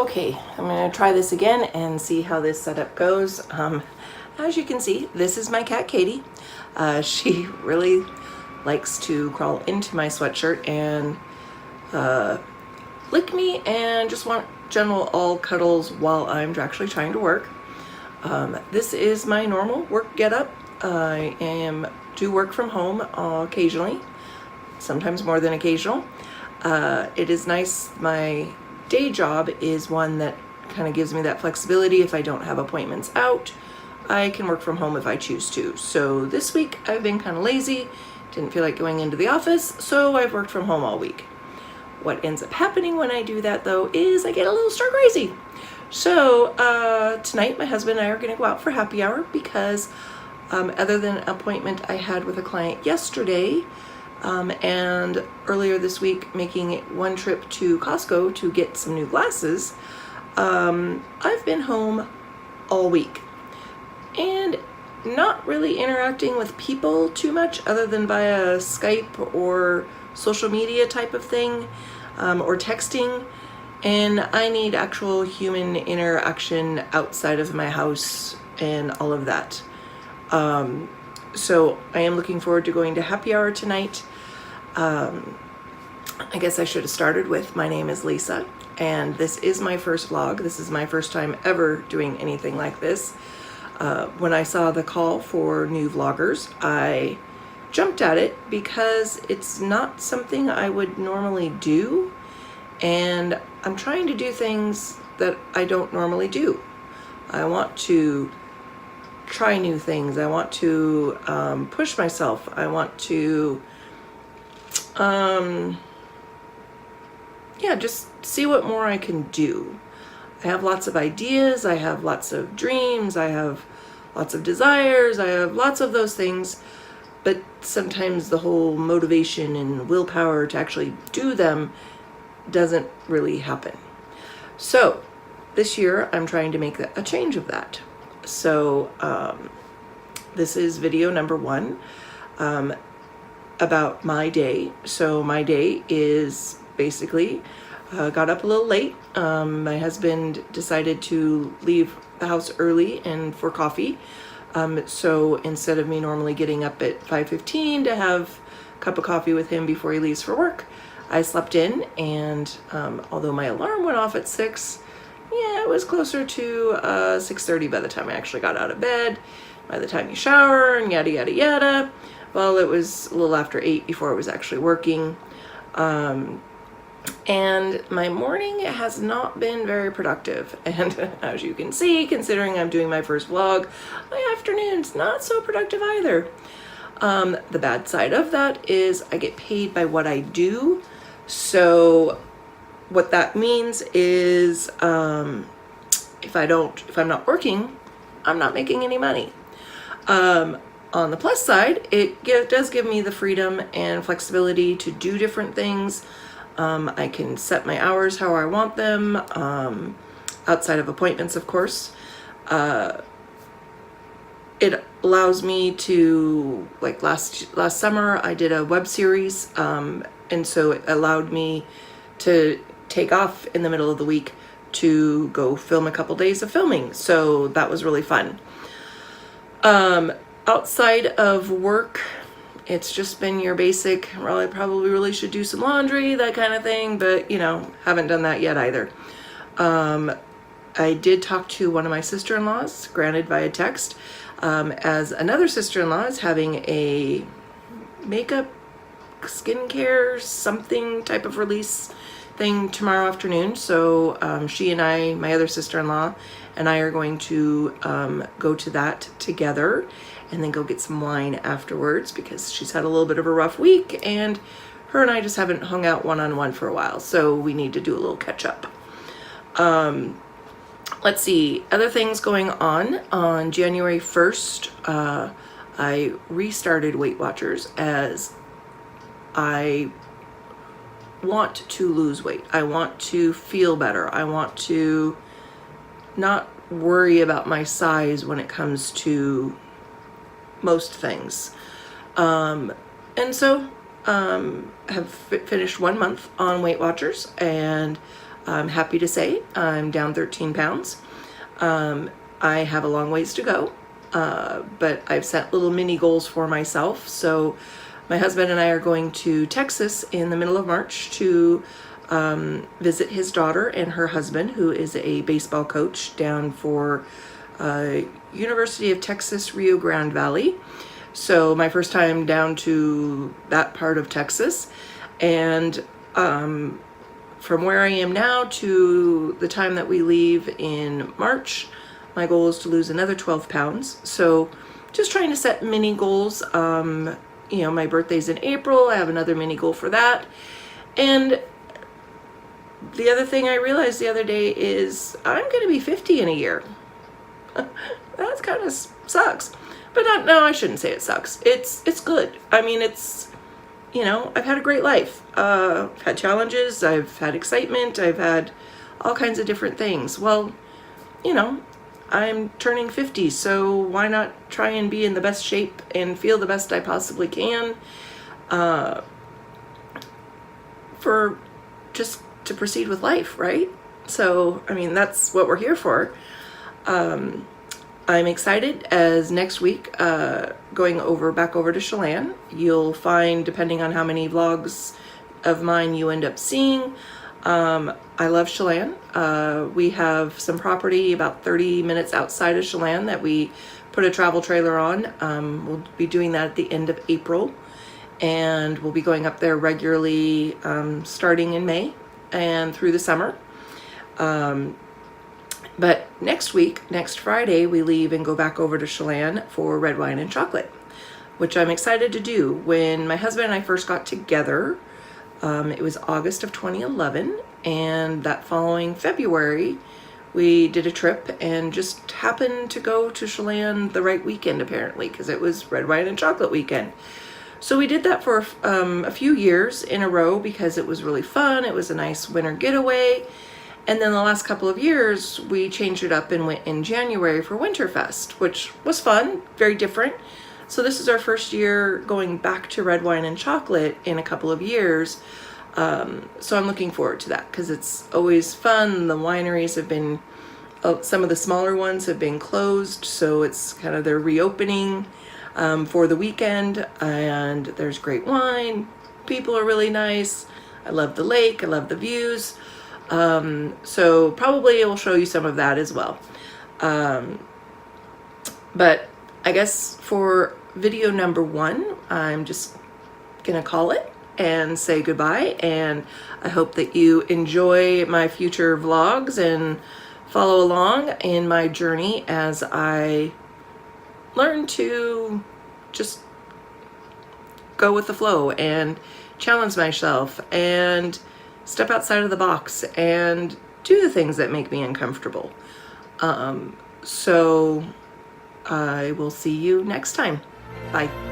Okay, I'm going to try this again and see how this setup goes. As you can see, this is my cat Katie. She really likes to crawl into my sweatshirt and lick me and just want general all cuddles while I'm actually trying to work. This is my normal work getup. I do work from home occasionally, sometimes more than occasional. It is nice. My day job is one that kind of gives me that flexibility. If I don't have appointments out, I can work from home if I choose to. So this week I've been kind of lazy, didn't feel like going into the office, so I've worked from home all week. What ends up happening when I do that though is I get a little stir crazy. So tonight my husband and I are going to go out for happy hour because other than an appointment I had with a client yesterday, and earlier this week making one trip to Costco to get some new glasses, I've been home all week and not really interacting with people too much other than via Skype or social media type of thing, or texting. And I need actual human interaction outside of my house and all of that. So I am looking forward to going to happy hour tonight. I guess I should have started with, my name is Lisa, and this is my first vlog. This is my first time ever doing anything like this. When I saw the call for new vloggers, I jumped at it because it's not something I would normally do, and I'm trying to do things that I don't normally do. I want to try new things. I want to push myself. I want to just see what more I can do. I have lots of ideas, I have lots of dreams, I have lots of desires, I have lots of those things, but sometimes the whole motivation and willpower to actually do them doesn't really happen. So this year I'm trying to make a change of that. So this is video number 1 about my day. So my day is basically got up a little late. My husband decided to leave the house early and for coffee. So instead of me normally getting up at 5:15 to have a cup of coffee with him before he leaves for work, I slept in, and although my alarm went off at 6, it was closer to 6:30 by the time I actually got out of bed, by the time you shower and yada yada yada. Well, it was a little after 8 before I was actually working. And my morning has not been very productive. And as you can see, considering I'm doing my first vlog, my afternoon's not so productive either. The bad side of that is I get paid by what I do. So what that means is if I'm not working, I'm not making any money. On the plus side, it does give me the freedom and flexibility to do different things. I can set my hours how I want them, outside of appointments, of course. It allows me to, like last summer, I did a web series, and so it allowed me to take off in the middle of the week to go film a couple days of filming. So that was really fun. Outside of work, it's just been your basic, well, I probably really should do some laundry, that kind of thing, but haven't done that yet either. I did talk to one of my sister-in-laws, granted via text, as another sister-in-law is having a makeup, skincare, something type of release thing tomorrow afternoon. So she and I, my other sister-in-law, and I are going to go to that together and then go get some wine afterwards because she's had a little bit of a rough week and her and I just haven't hung out one-on-one for a while. So we need to do a little catch up. Let's see, other things going on. On January 1st, I restarted Weight Watchers as I want to lose weight. I want to feel better. I want to not worry about my size when it comes to most things. And so have finished 1 month on Weight Watchers, and I'm happy to say I'm down 13 pounds. I have a long ways to go, but I've set little mini goals for myself. So my husband and I are going to Texas in the middle of March to visit his daughter and her husband, who is a baseball coach down for University of Texas, Rio Grande Valley. So my first time down to that part of Texas, and from where I am now to the time that we leave in March, my goal is to lose another 12 pounds. So just trying to set mini goals. You know, my birthday's in April. I have another mini goal for that. And the other thing I realized the other day is I'm going to be 50 in a year. That kind of sucks. But no, I shouldn't say it sucks. It's good. I mean, you know, I've had a great life. I've had challenges. I've had excitement. I've had all kinds of different things. Well, you know, I'm turning 50, so why not try and be in the best shape and feel the best I possibly can for just to proceed with life, right? So, I mean, that's what we're here for. I'm excited as next week, going back over to Chelan, you'll find, depending on how many vlogs of mine you end up seeing, I love Chelan. We have some property about 30 minutes outside of Chelan that we put a travel trailer on. We'll be doing that at the end of April, and we'll be going up there regularly, starting in May and through the summer. But next week, next Friday, we leave and go back over to Chelan for red wine and chocolate, which I'm excited to do. When my husband and I first got together, it was August of 2011, and that following February, we did a trip and just happened to go to Chelan the right weekend, apparently, because it was red wine and chocolate weekend. So we did that for a few years in a row because it was really fun. It was a nice winter getaway. And then the last couple of years, we changed it up and went in January for Winterfest, which was fun, very different. So this is our first year going back to red wine and chocolate in a couple of years. So I'm looking forward to that because it's always fun. The wineries have been, some of the smaller ones have been closed, so it's kind of their reopening for the weekend, and there's great wine. People are really nice. I love the lake. I love the views. So probably I will show you some of that as well. But I guess for video number 1, I'm just gonna call it and say goodbye, and I hope that you enjoy my future vlogs and follow along in my journey as I learn to just go with the flow and challenge myself and step outside of the box and do the things that make me uncomfortable. So I will see you next time. Bye.